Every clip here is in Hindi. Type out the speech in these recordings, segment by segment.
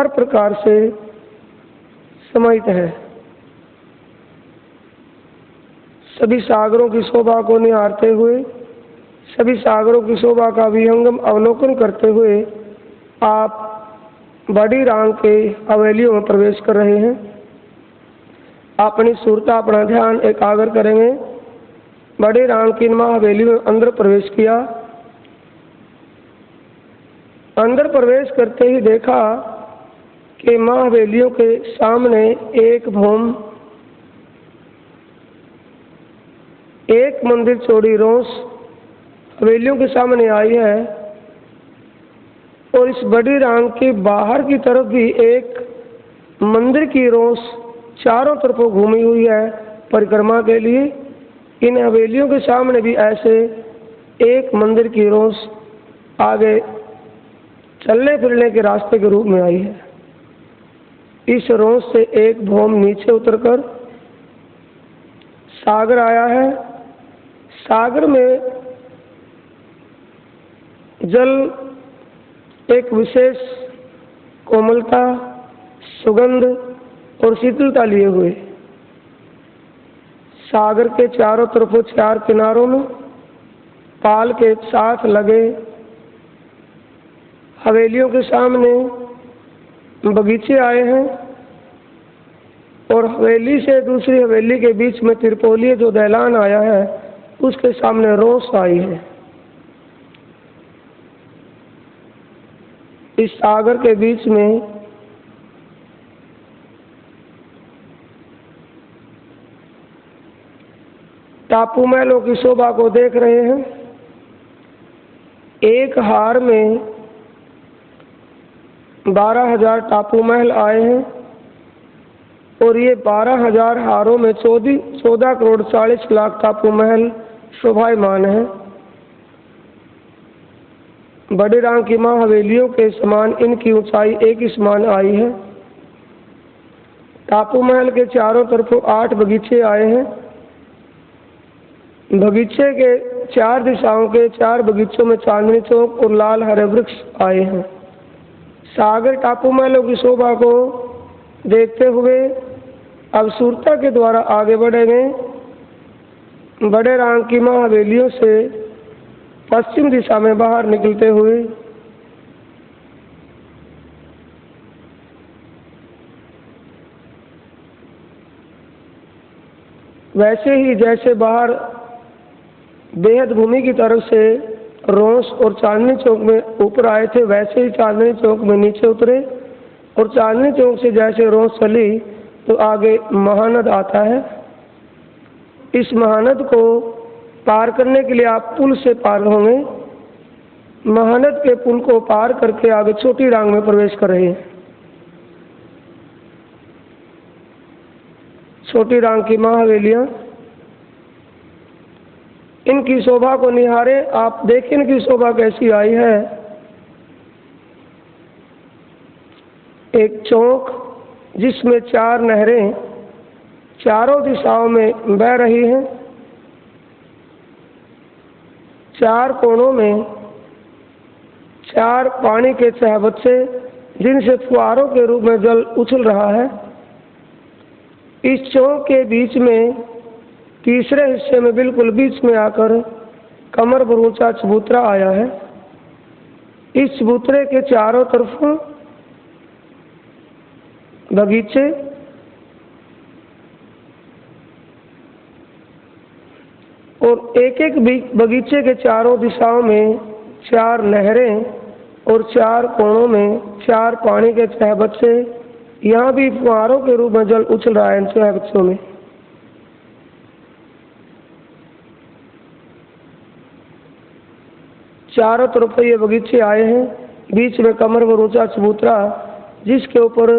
हर प्रकार से समाहित है। सभी सागरों की शोभा को निहारते हुए, सभी सागरों की शोभा का विहंगम अवलोकन करते हुए आप बड़ी रांग के हवेलियों में प्रवेश कर रहे हैं। अपनी सुरता, अपना ध्यान एकाग्र करेंगे। बड़ी रांग की माँ हवेली में अंदर प्रवेश किया। अंदर प्रवेश करते ही देखा कि माँ हवेलियों के सामने एक भौम, एक मंदिर चौड़ी रोस हवेलियों के सामने आई है और इस बड़ी रांग के बाहर की तरफ भी एक मंदिर की रोस चारों तरफों घूमी हुई है परिक्रमा के लिए। इन हवेलियों के सामने भी ऐसे एक मंदिर की रोस आगे चलने फिरने के रास्ते के रूप में आई है। इस रोस से एक भौम नीचे उतरकर सागर आया है। सागर में जल एक विशेष कोमलता, सुगंध और शीतलता लिए हुए। सागर के चारों तरफों, चार किनारों में पाल के साथ लगे हवेलियों के सामने बगीचे आए हैं और हवेली से दूसरी हवेली के बीच में तिरपोलिए जो दैलान आया है उसके सामने रोस आई है। इस सागर के बीच में टापू महलों की शोभा को देख रहे हैं। एक हार में 12,000 टापू महल आए हैं और ये 12,000 हारों में 14 करोड़ 40 लाख टापू महल शोभायमान है। बड़ी रांग की माँ हवेलियों के समान इनकी ऊंचाई एक ही समान आई है। टापू महल के चारों तरफों 8 बगीचे आए हैं। बगीचे के 4 दिशाओं के 4 बगीचों में चांदनी चौक और लाल हरे वृक्ष आए हैं। सागर टापू महलों की शोभा को देखते हुए अब सुरता के द्वारा आगे बढ़ेंगे। बड़े रांग की माँ हवेलियों से पश्चिम दिशा में बाहर निकलते हुए वैसे ही जैसे बाहर बेहद भूमि की तरफ से रोस और चांदनी चौक में ऊपर आए थे, वैसे ही चांदनी चौक में नीचे उतरे और चांदनी चौक से जैसे रोस चली तो आगे महानद आता है। इस महानद को पार करने के लिए आप पुल से पार होंगे। महानद के पुल को पार करके आगे छोटी रांग में प्रवेश कर रहे हैं। छोटी रांग की माँ हवेलियां, इनकी शोभा को निहारे आप देखें इनकी शोभा कैसी आई है। एक चौक जिसमें 4 नहरें चारों दिशाओं में बह रही हैं। 4 कोनों में 4 पानी के चहबच्चे जिनसे फुहारों के रूप में जल उछल रहा है। इस चौक के बीच में तीसरे हिस्से में बिल्कुल बीच में आकर कमर भर ऊंचा चबूतरा आया है। इस चबूतरे के चारों तरफ बगीचे और एक बगीचे के चारों दिशाओं में 4 नहरें और 4 कोनों में 4 पानी के चहबच्चे। यहाँ भी फुहारों के रूप में जल उछल रहा है इन चहबच्चों में। चारों तरफ ये बगीचे आए हैं। बीच में कमर भर ऊंचा चबूतरा जिसके ऊपर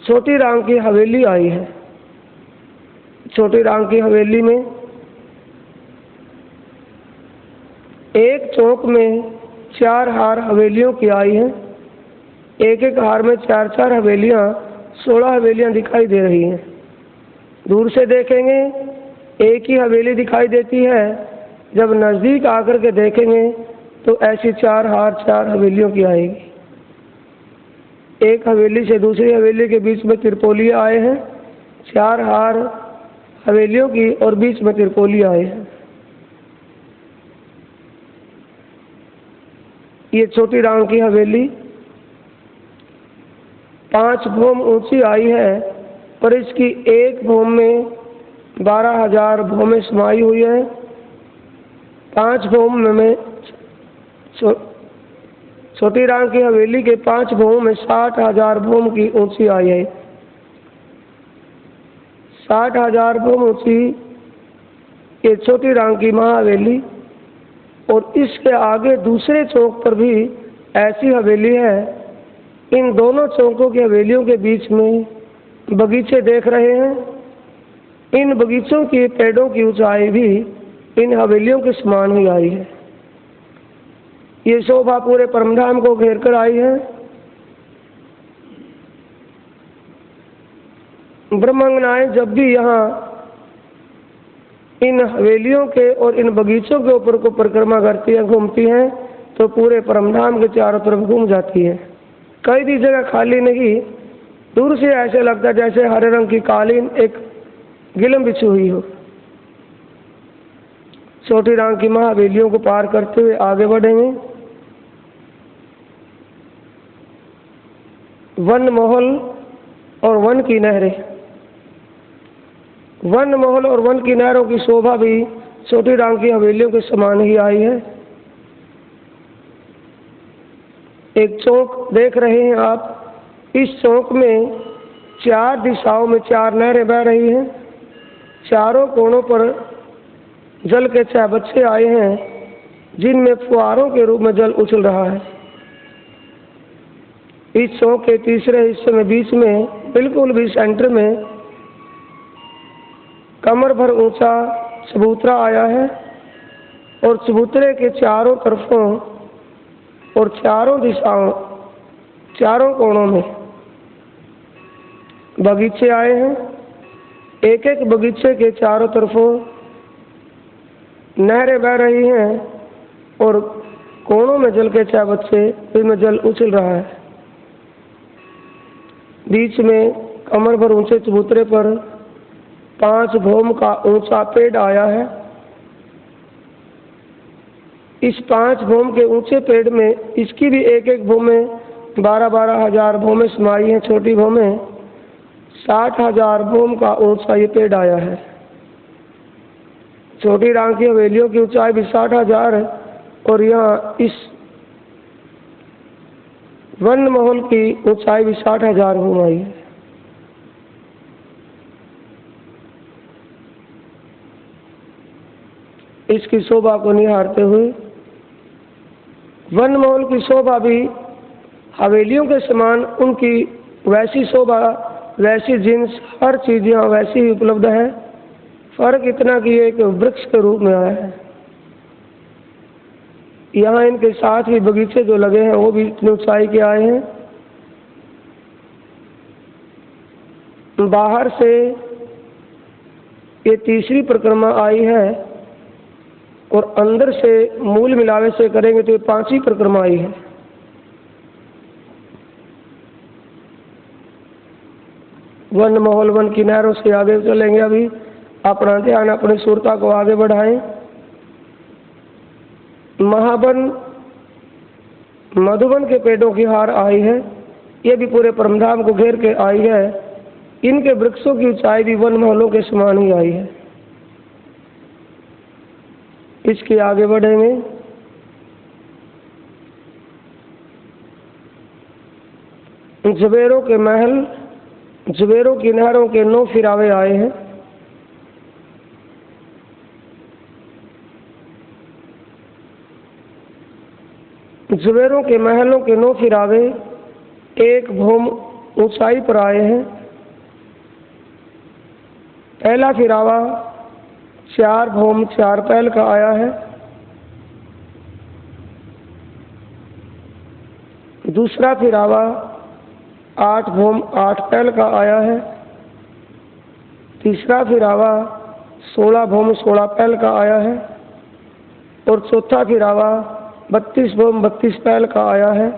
छोटी रांग की हवेली आई है। छोटी रांग की हवेली में एक चौक में 4 हार हवेलियों की आई हैं। एक हार में 4 हवेलियां, 16 हवेलियां दिखाई दे रही हैं। दूर से देखेंगे एक ही हवेली दिखाई देती है, जब नज़दीक आकर के देखेंगे तो ऐसी 4 हार 4 हवेलियों की आएगी। एक हवेली से दूसरी हवेली के बीच में त्रिपोलिया आए हैं। 4 हार हवेलियों की और बीच में त्रिपोलिया आए हैं। ये छोटी राम की हवेली 5 भौम ऊंची आई है और इसकी एक भौम में 12,000 भौमें समाई हुई है। 5 भौम में छोटी राम की हवेली के 5 भौम में 60,000 भौम की ऊंची आई है। 60,000 भौम ऊंची ये छोटी राम की महाहवेली। और इसके आगे दूसरे चौक पर भी ऐसी हवेली है। इन दोनों चौकों की हवेलियों के बीच में बगीचे देख रहे हैं। इन बगीचों के पेड़ों की ऊंचाई भी इन हवेलियों के समान ही आई है। ये शोभा पूरे परमधाम को घेर कर आई है। ब्रह्मांगनाएं जब भी यहाँ इन हवेलियों के और इन बगीचों के ऊपर को परिक्रमा करती हैं, घूमती हैं, तो पूरे परमधाम के चारों तरफ घूम जाती है। कई भी जगह खाली नहीं, दूर से ऐसे लगता है जैसे हरे रंग की कालीन एक गिलम बिछी हुई हो। छोटी राम की महाहवेलियों को पार करते हुए आगे बढ़ेंगे। वन महल और वन की नहरें। वन महल और वन की नहरों की शोभा भी छोटी राम की हवेलियों के समान ही आई है। एक चौक देख रहे हैं आप। इस चौक में 4 दिशाओं में 4 नहरें बह रही हैं। चारों कोनों पर जल के 6 बच्चे आए हैं, जिनमें फुहारों के रूप में जल उछल रहा है। इस चौक के तीसरे हिस्से में बीच में बिल्कुल भी सेंटर में कमर भर ऊंचा चबूतरा आया है और चबूतरे के चारों तरफों और चारों दिशाओं, चारों कोणों में बगीचे आए हैं। एक एक बगीचे के चारों तरफों नहरें बह रही हैं और कोणों में जल के 6 बच्चे, इनमें जल उछल रहा है। बीच में कमर भर ऊंचे चबूतरे पर 5 भौम का ऊंचा पेड़ आया है। इस 5 भौम के ऊंचे पेड़ में इसकी भी एक एक भौम में 12,000 भौमें समाई हैं। छोटी भौमें 60,000 भौम का ऊंचा ये पेड़ आया है। छोटी राम की हवेलियों की ऊंचाई भी 60,000 है और यहाँ इस वन महल की ऊंचाई भी 60,000 भौम आई है। इसकी शोभा को निहारते हुए वन महल की शोभा भी हवेलियों के समान, उनकी वैसी शोभा, वैसी जिन्स, हर चीज यहाँ वैसी ही उपलब्ध है। फर्क इतना कि एक वृक्ष के रूप में आया है। यहाँ इनके साथ ही बगीचे जो लगे हैं वो भी इतनी ऊंचाई के आए हैं। बाहर से ये तीसरी परिक्रमा आई है और अंदर से मूल मिलावे से करेंगे तो ये 5वीं परिक्रमा आई है। वन महल वन की नहरों से आगे चलेंगे। अभी अपना ध्यान अपनी सुरता को आगे बढ़ाएं। महावन मधुवन के पेड़ों की हार आई है। ये भी पूरे परमधाम को घेर के आई है। इनके वृक्षों की ऊंचाई भी वन महलों के समान ही आई है। इसके आगे बढ़ेंगे। जवेरों के महल, जवेरों की नहरों के 9 फिरावे आए हैं। जवेरों के महलों के 9 फिरावे 1 भौम ऊंचाई पर आए हैं। पहला फिरावा 4 भौम 4 पैल का आया है। दूसरा फिरावा 8 भौम 8 पैल का आया है। तीसरा फिरावा 16 भौम 16 पैल का आया है और चौथा फिरावा 32 भौम 32 पैल का आया है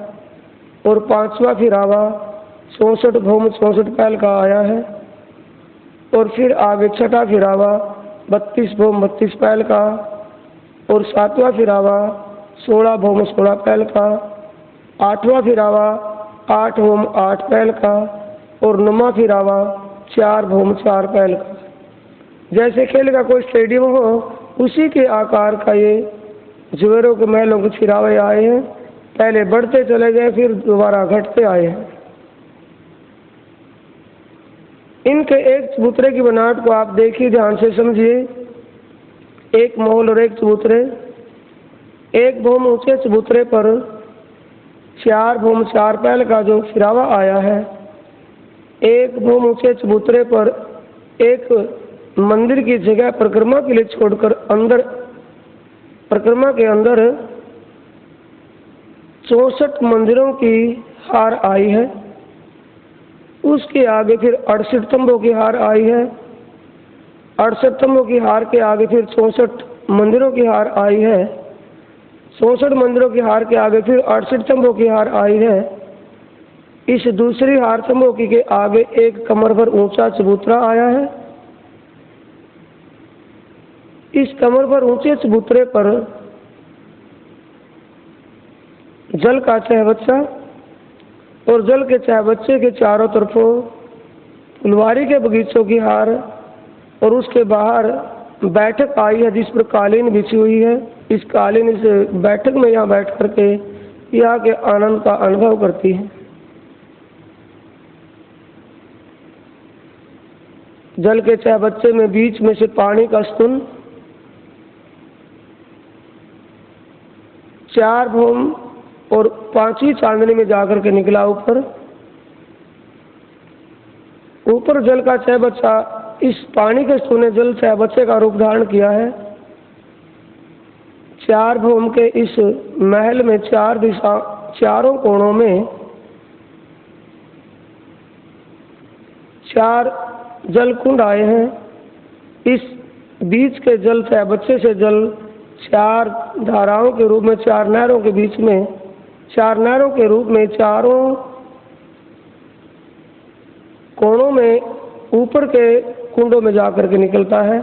और 5वां फिरावा 64 भौम 64 पैल का आया है। और फिर आगे छठा फिरावा 32 भौम 32 पैल का, और सातवां फिरावा 16 भौम 16 पैल का, आठवां फिरावा 8 भौम 8 पैल का, और 9वां फिरावा 4 भौम 4 पैल का। जैसे खेल का कोई स्टेडियम हो उसी के आकार का ये जुएरों के महलों के फिरावे आए हैं। पहले बढ़ते चले गए, फिर दोबारा घटते आए हैं। इनके एक चबूतरे की बनावट को आप देखिए, ध्यान से समझिए। एक महल और एक चबूतरे। एक भौम ऊंचे चबूतरे पर 4 भौम 4 पैल का जो फिरावा आया है, एक भौम ऊंचे चबूतरे पर एक मंदिर की जगह परिक्रमा के लिए छोड़कर अंदर परिक्रमा के अंदर 64 मंदिरों की हार आई है। उसके आगे फिर 68 तंबों की हार आई है। 68 तंबों की हार के आगे फिर 64 मंदिरों की हार आई है। 64 मंदिरों की हार के आगे फिर 68 तंबों की हार आई है। इस दूसरी हार तंबों की के आगे एक कमर पर ऊंचा चबूतरा आया है। इस कमर पर ऊंचे चबूतरे पर जल का चहबच्चा, और जल के चहबच्चे के चारों तरफों फुलवारी के बगीचों की हार, और उसके बाहर बैठक आई है जिस पर कालीन बिछी हुई है। इस कालीन इस बैठक में यहाँ बैठ करके यहाँ के आनंद का अनुभव करती है। जल के चहबच्चे में बीच में से पानी का स्तून 4 भौम और 5वीं चांदनी में जाकर के निकला ऊपर। ऊपर जल का चहबच्चा, इस पानी के स्तून ने जल चहबच्चे का रूप धारण किया है। 4 भौम के इस महल में 4 दिशा चारों कोणों में 4 जल कुंड आए हैं। इस बीच के जल चहबच्चे से जल 4 धाराओं के रूप में 4 नहरों के बीच में 4 नहरों के रूप में चारों कोणों में ऊपर के कुंडों में जाकर के निकलता है।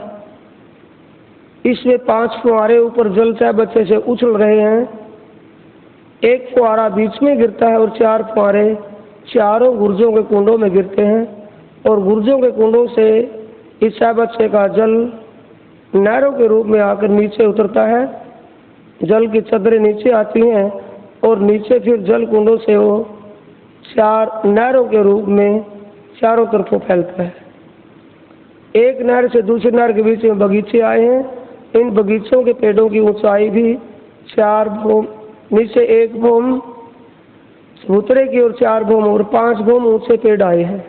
इसमें 5 फुहारे ऊपर जल चहबच्चे से उछल रहे हैं। एक फुहारा बीच में गिरता है और 4 फुहारे चारों गुर्जों के कुंडों में गिरते हैं, और गुर्जों के कुंडों से इस चहबच्चे का जल नहरों के रूप में आकर नीचे उतरता है। जल की चदरें नीचे आती हैं और नीचे फिर जल कुंडों से वो 4 नहरों के रूप में चारों तरफों फैलता है। एक नहर से दूसरी नहर के बीच में बगीचे आए हैं। इन बगीचों के पेड़ों की ऊंचाई भी 4 भौम, नीचे 1 भौम चबूतरे की और 4 भौम और 5 भौम ऊंचे पेड़ आए हैं।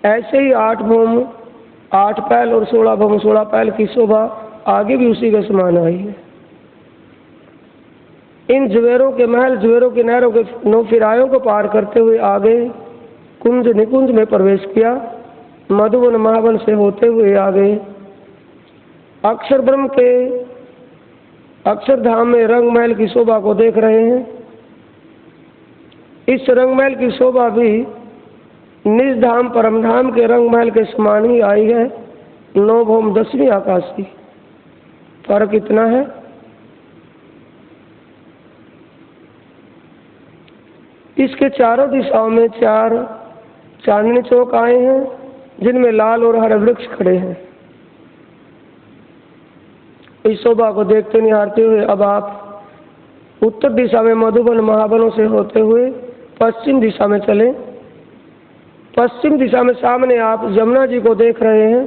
ऐसे ही 8 भौम 8 पैल और 16 भौम 16 पैल की शोभा आगे भी उसी के समान आई है। इन जुएरों के महल जुएरों की नहरों के 9 फिरायों को पार करते हुए आगे कुंज निकुंज में प्रवेश किया। मधुबन महावन से होते हुए आगे अक्षर ब्रह्म के अक्षरधाम में रंग महल की शोभा को देख रहे हैं। इस रंग महल की शोभा भी निज धाम परमधाम के रंग महल के समान ही आई है। 9 भौम 10वीं आकाश की। फर्क इतना है। इसके चारों दिशाओं में 4 चांदनी चौक आए हैं जिनमें लाल और हरे वृक्ष खड़े हैं। इस शोभा को देखते निहारते हुए अब आप उत्तर दिशा में मधुबन महावनों से होते हुए पश्चिम दिशा में चलें। पश्चिम दिशा में सामने आप यमुना जी को देख रहे हैं।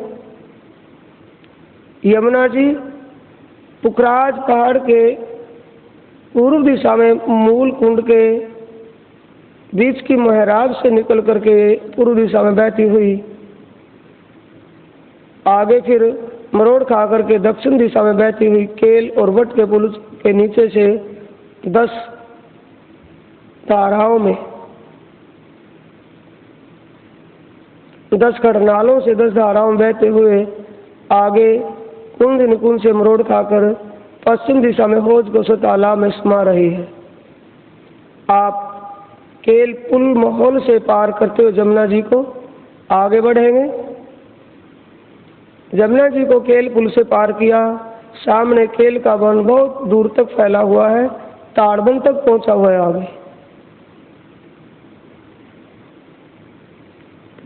यमुना जी पुखराज पहाड़ के पूर्व दिशा में मूल कुंड के बीच की महराब से निकल करके पूर्व दिशा में बहती हुई आगे फिर मरोड़ खा करके दक्षिण दिशा में बहती हुई केल और वट के पुल के नीचे से 10 धाराओं में 10 खड़नालों से 10 धाराओं में बहते हुए आगे कुंद निकुंज से मरोड़ खाकर पश्चिम दिशा में होज को तालाब में समा रही है। आप केल पुल महल से पार करते हुए जमुना जी को आगे बढ़ेंगे। जमुना जी को केल पुल से पार किया, सामने केल का वन बहुत दूर तक फैला हुआ है, ताड़वन तक पहुंचा हुआ है। आगे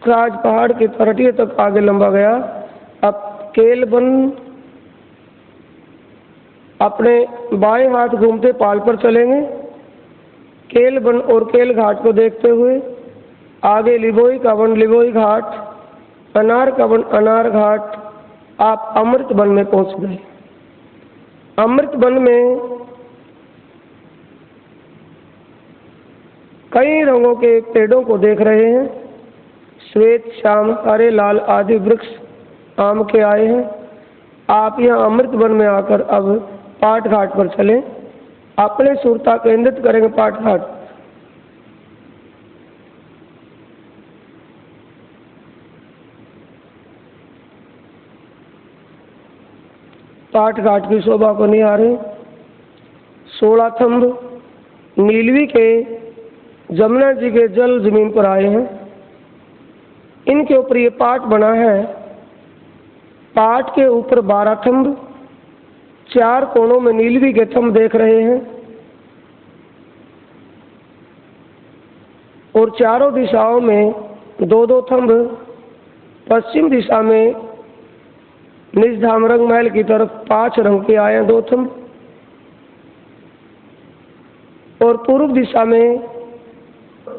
राज पहाड़ के तरटिए तक आगे लंबा गया। अब केल वन अपने बाएं हाथ घूमते पाल पर चलेंगे। केल वन और केल घाट को देखते हुए आगे लिबोई का वन लिबोई घाट, अनार का वन अनार घाट, आप अमृत वन में पहुंच गए। अमृत वन में कई रंगों के पेड़ों को देख रहे हैं। श्वेत, श्याम, हरे, लाल आदि वृक्ष आम के आए हैं। आप यहाँ अमृत वन में आकर अब पाट घाट पर चलें। अपने सुरता केंद्रित करेंगे पाट घाट। पाट घाट की शोभा को निहारें। 16 थंब नीलवी के जमुना जी के जल जमीन पर आए हैं। इनके ऊपर ये पाट बना है। पाट के ऊपर 12 थंब, 4 कोनों में नीलवी के थंब देख रहे हैं और चारों दिशाओं में 2-2 थंब। पश्चिम दिशा में निजधाम रंग महल की तरफ 5 रंग के आए हैं 2 थंब, और पूर्व दिशा में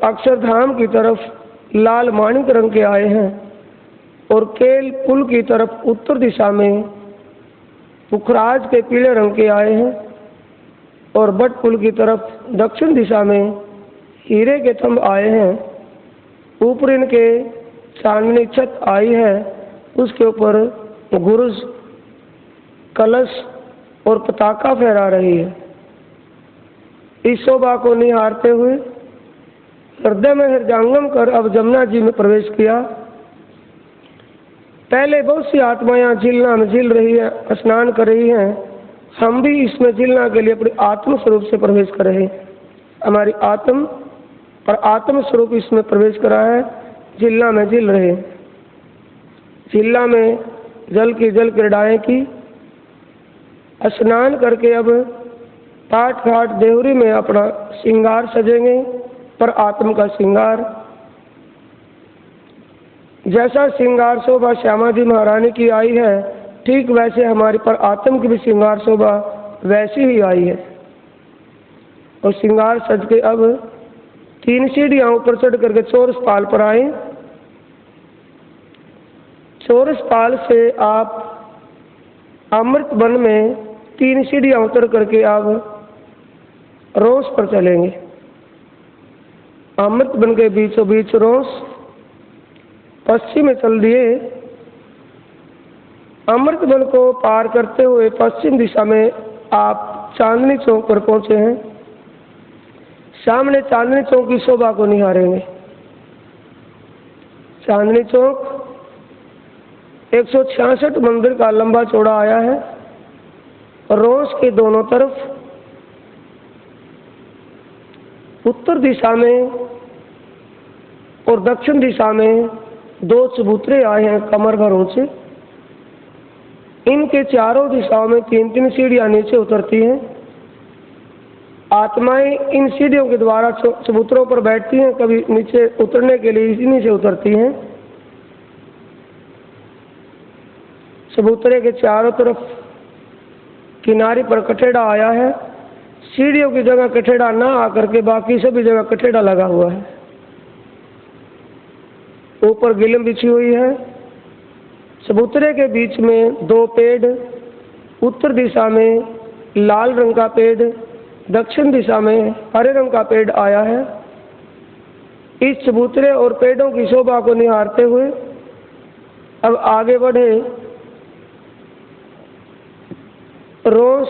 अक्षरधाम की तरफ लाल माणिक रंग के आए हैं, और केल पुल की तरफ उत्तर दिशा में पुखराज के पीले रंग के आए हैं, और बट पुल की तरफ दक्षिण दिशा में हीरे के थंब आए हैं। ऊपर इनके चांदनी छत आई है, उसके ऊपर गुरुज, कलश और पताका फहरा रही है। इस शोभा को निहारते हुए हृदय में हृदयंगम कर अब जमुना जी में प्रवेश किया। पहले बहुत सी आत्माएं झीलना में झील रही है, स्नान कर रही हैं। हम भी इसमें झीलना के लिए अपने आत्म स्वरूप से प्रवेश कर रहे हैं। हमारी आत्म और आत्म स्वरूप इसमें प्रवेश करा है, झीलना में झील रहे हैं। झीलना में जल क्रीड़ाएं की। स्नान करके अब पाट घाट देवरी में अपना श्रृंगार सजेंगे, पर आत्म का श्रृंगार। जैसा श्रृंगार शोभा श्यामा जी महारानी की आई है, ठीक वैसे हमारी पर आत्म की भी श्रृंगार शोभा वैसी ही आई है। और श्रृंगार सज के अब 3 सीढ़ियां ऊपर चढ़ करके चौरस पाल पर आए। चौरस पाल से आप अमृत वन में 3 सीढ़ियां उतर करके आप रोस पर चलेंगे। अमृत वन के बीचों बीच रोस, पश्चिम में चल दिए। अमृत वन को पार करते हुए पश्चिम दिशा में आप चांदनी चौक पर पहुंचे हैं। सामने चांदनी चौक की शोभा को निहारेंगे। चांदनी चौक 166 मंदिर का लंबा चौड़ा आया है। रोस के दोनों तरफ उत्तर दिशा में और दक्षिण दिशा में 2 चबूतरे आए हैं कमर भर ऊंचे। इनके चारों दिशाओं में 3-3 सीढ़ियां नीचे उतरती हैं। आत्माएं इन सीढ़ियों के द्वारा चबूतरों पर बैठती हैं, कभी नीचे उतरने के लिए इसी नीचे उतरती हैं। चबूतरे के चारों तरफ किनारे पर कठेड़ा आया है। सीढ़ियों की जगह कठेड़ा ना आकर के बाकी सभी जगह कठेड़ा लगा हुआ है। ऊपर गिलम बिछी हुई है। चबूतरे के बीच में 2 पेड़, उत्तर दिशा में लाल रंग का पेड़, दक्षिण दिशा में हरे रंग का पेड़ आया है। इस चबूतरे और पेड़ों की शोभा को निहारते हुए अब आगे बढ़े। रोस